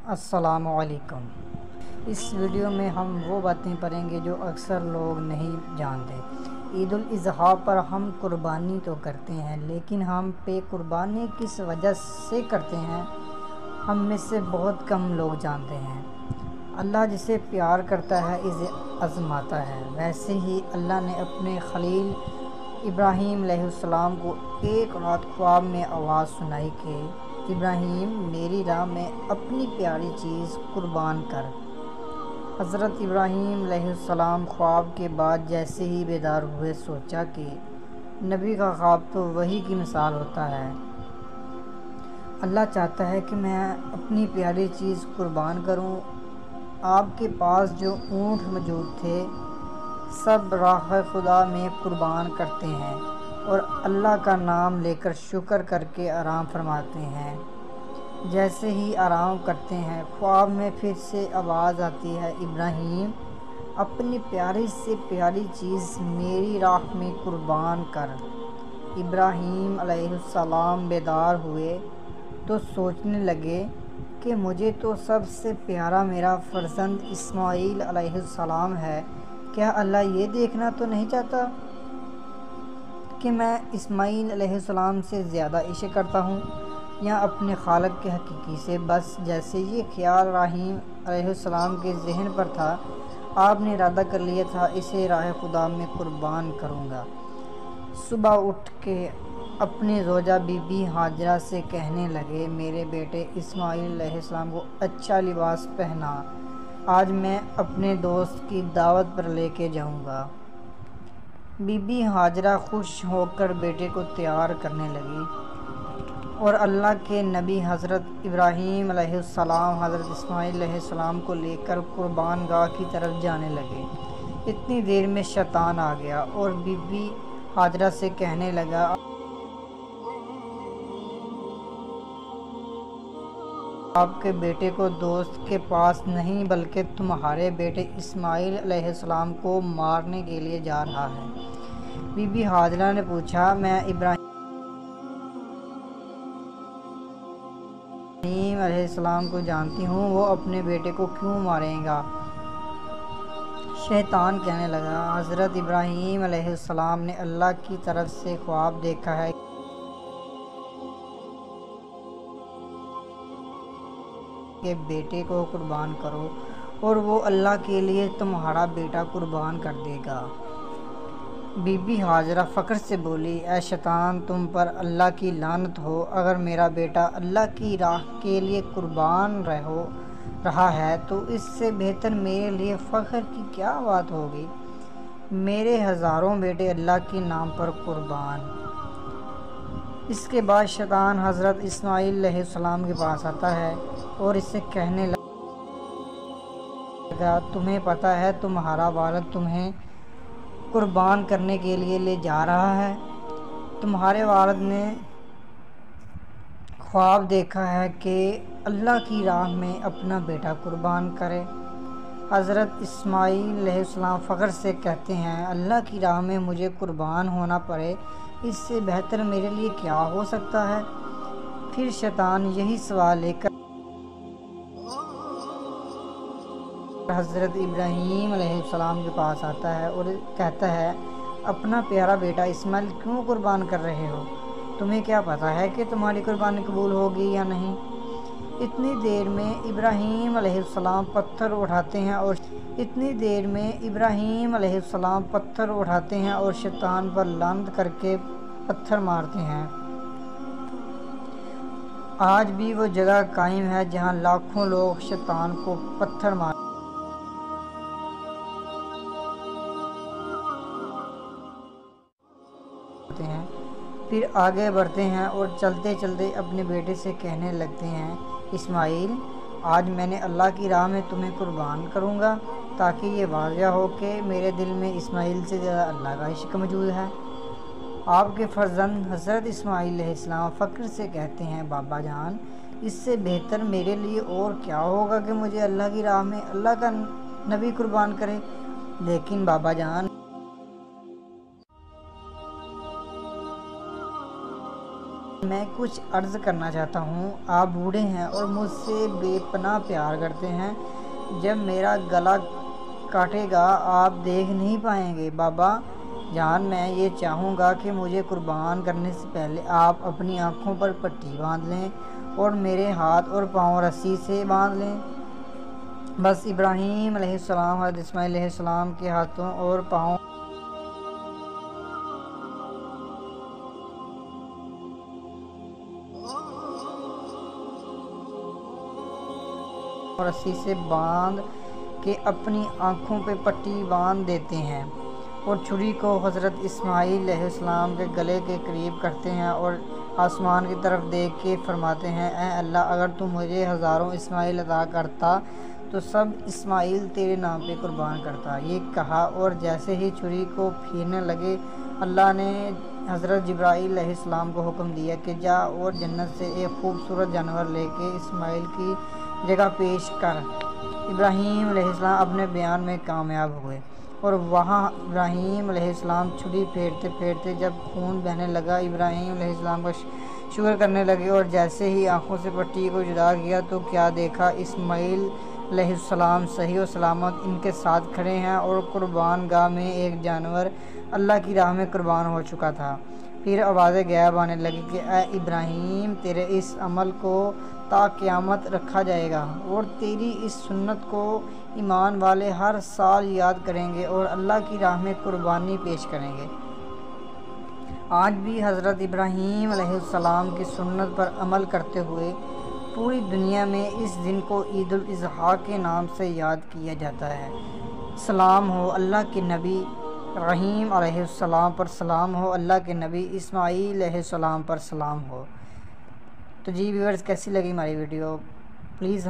السلام علیکم۔ اس ویڈیو میں ہم وہ باتیں پڑھیں گے جو اکثر لوگ نہیں جانتے۔ عید الاضحیٰ پر ہم قربانی تو کرتے ہیں، لیکن ہم پہ قربانی کس وجہ سے کرتے ہیں، ہم میں سے بہت کم لوگ جانتے ہیں۔ اللہ جسے پیار کرتا ہے اسے آزماتا ہے۔ ویسے ہی اللہ نے اپنے خلیل ابراہیم علیہ السلام کو ایک رات خواب میں آواز سنائی کہ ابراہیم، میری راہ میں اپنی پیاری چیز قربان کر۔ حضرت ابراہیم علیہ السلام خواب کے بعد جیسے ہی بیدار ہوئے سوچا کہ نبی کا خواب تو وحی کی مثال ہوتا ہے۔ اللہ چاہتا ہے کہ میں اپنی پیاری چیز قربان کروں۔ آپ کے پاس جو اونٹ موجود تھے سب راہ خدا میں قربان کرتے ہیں اور اللہ کا نام لے کر شکر کر کے آرام فرماتے ہیں۔ جیسے ہی آرام کرتے ہیں خواب میں پھر سے آواز آتی ہے، ابراہیم، اپنی پیاری سے پیاری چیز میری راہ میں قربان کر۔ ابراہیم علیہ السلام بیدار ہوئے تو سوچنے لگے کہ مجھے تو سب سے پیارا میرا فرزند اسماعیل علیہ السلام ہے، کیا اللہ یہ دیکھنا تو نہیں چاہتا کہ میں اسماعیل علیہ السلام سے زیادہ عشق کرتا ہوں یا اپنے خالق کے حقیقی سے؟ بس جیسے یہ خیال ابراہیم علیہ السلام کے ذہن پر تھا، آپ نے ارادہ کر لیا تھا اسے راہ خدا میں قربان کروں گا۔ صبح اٹھ کے اپنی زوجہ بی بی ہاجرہ سے کہنے لگے، میرے بیٹے اسماعیل علیہ السلام کو اچھا لباس پہنا، آج میں اپنے دوست کی دعوت پر لے کے جاؤں گا۔ بی بی ہاجرہ خوش ہو کر بیٹے کو تیار کرنے لگی اور اللہ کے نبی حضرت ابراہیم علیہ السلام حضرت اسماعیل علیہ السلام کو لے کر قربان گاہ کی طرف جانے لگے۔ اتنی دیر میں شیطان آ گیا اور بی بی ہاجرہ سے کہنے لگا، آپ کے بیٹے کو دوست کے پاس نہیں بلکہ تمہارے بیٹے اسماعیل علیہ السلام کو مارنے کے لیے جا رہا ہے۔ بی بی ہاجرہ نے پوچھا، میں ابراہیم علیہ السلام کو جانتی ہوں، وہ اپنے بیٹے کو کیوں مارے گا؟ شیطان کہنے لگا، حضرت ابراہیم علیہ السلام نے اللہ کی طرف سے خواب دیکھا ہے کہ بیٹے کو قربان کرو اور وہ اللہ کے لیے تمہارا بیٹا قربان کر دے گا۔ بی بی ہاجرہ فخر سے بولی، اے شیطان، تم پر اللہ کی لعنت ہو، اگر میرا بیٹا اللہ کی راہ کے لیے قربان رہا ہے تو اس سے بہتر میرے لیے فخر کی کیا بات ہوگی؟ میرے ہزاروں بیٹے اللہ کے نام پر قربان۔ اس کے بعد شیطان حضرت اسماعیل علیہ السلام کے پاس آتا ہے اور اس سے کہنے لگا، تمہیں پتہ ہے تمہارا والد تمہیں قربان کرنے کے لیے لے جا رہا ہے؟ تمہارے والد نے خواب دیکھا ہے کہ اللہ کی راہ میں اپنا بیٹا قربان کرے۔ حضرت اسماعیل علیہ السلام فخر سے کہتے ہیں، اللہ کی راہ میں مجھے قربان ہونا پڑے، اس سے بہتر میرے لیے کیا ہو سکتا ہے؟ پھر شیطان یہی سوال لے کر حضرت ابراہیم علیہ السلام کے پاس آتا ہے اور کہتا ہے، اپنا پیارا بیٹا اسماعیل کیوں قربان کر رہے ہو؟ تمہیں کیا پتہ ہے کہ تمہاری قربانی قبول ہوگی یا نہیں؟ اتنی دیر میں ابراہیم علیہ السلام پتھر اٹھاتے ہیں اور شیطان پر لعنت کر کے پتھر مارتے ہیں۔ آج بھی وہ جگہ قائم ہے جہاں لاکھوں لوگ شیطان کو پتھر مارتے ہیں، پھر آگے بڑھتے ہیں اور چلتے چلتے اپنے بیٹے سے کہنے لگتے ہیں، اسماعیل، آج میں نے اللہ کی راہ میں تمہیں قربان کروں گا تاکہ یہ واضح ہو کہ میرے دل میں اسماعیل سے زیادہ اللہ کا عشق موجود ہے۔ آپ کے فرزند حضرت اسماعیل علیہ السلام فخر سے کہتے ہیں، بابا جان، اس سے بہتر میرے لیے اور کیا ہوگا کہ مجھے اللہ کی راہ میں اللہ کا نبی قربان کرے؟ لیکن بابا جان، میں کچھ عرض کرنا چاہتا ہوں۔ آپ بوڑھے ہیں اور مجھ سے بے پناہ پیار کرتے ہیں۔ جب میرا گلا کاٹے گا آپ دیکھ نہیں پائیں گے۔ بابا جان، میں یہ چاہوں گا کہ مجھے قربان کرنے سے پہلے آپ اپنی آنکھوں پر پٹی باندھ لیں اور میرے ہاتھ اور پاؤں رسی سے باندھ لیں۔ بس ابراہیم علیہ السلام حضرت اسماعیل علیہ السلام کے ہاتھوں اور پاؤں رسی سے باندھ کے اپنی آنکھوں پہ پٹی باندھ دیتے ہیں اور چھری کو حضرت اسماعیل علیہ السلام کے گلے کے قریب کرتے ہیں اور آسمان کی طرف دیکھ کے فرماتے ہیں، اے اللہ، اگر تو مجھے ہزاروں اسماعیل عطا کرتا تو سب اسماعیل تیرے نام پہ قربان کرتا۔ یہ کہا اور جیسے ہی چھری کو پھیرنے لگے، اللہ نے حضرت جبرائیل علیہ السلام کو حکم دیا کہ جا اور جنت سے ایک خوبصورت جانور لے کے اسماعیل کی جگہ پیش کر۔ ابراہیم علیہ السلام اپنے بیان میں کامیاب ہوئے اور وہاں ابراہیم علیہ السلام چھری پھیرتے پھیرتے جب خون بہنے لگا، ابراہیم علیہ السلام کا شکر کرنے لگے اور جیسے ہی آنکھوں سے پٹی کو جدا کیا تو کیا دیکھا، اسماعیل علیہ السلام صحیح و سلامت ان کے ساتھ کھڑے ہیں اور قربان گاہ میں ایک جانور اللہ کی راہ میں قربان ہو چکا تھا۔ پھر آوازیں غائب آنے لگی کہ اے ابراہیم، تیرے اس عمل کو تا قیامت رکھا جائے گا اور تیری اس سنت کو ایمان والے ہر سال یاد کریں گے اور اللہ کی راہ میں قربانی پیش کریں گے۔ آج بھی حضرت ابراہیم علیہ السلام کی سنت پر عمل کرتے ہوئے پوری دنیا میں اس دن کو عید الاضحیٰ کے نام سے یاد کیا جاتا ہے۔ سلام ہو اللہ کے نبی ابراہیم علیہ السلام پر، سلام ہو اللہ کے نبی اسماعیل علیہ السلام پر، سلام ہو۔ تو جی ویورز، کیسی لگی ہماری ویڈیو؟ پلیز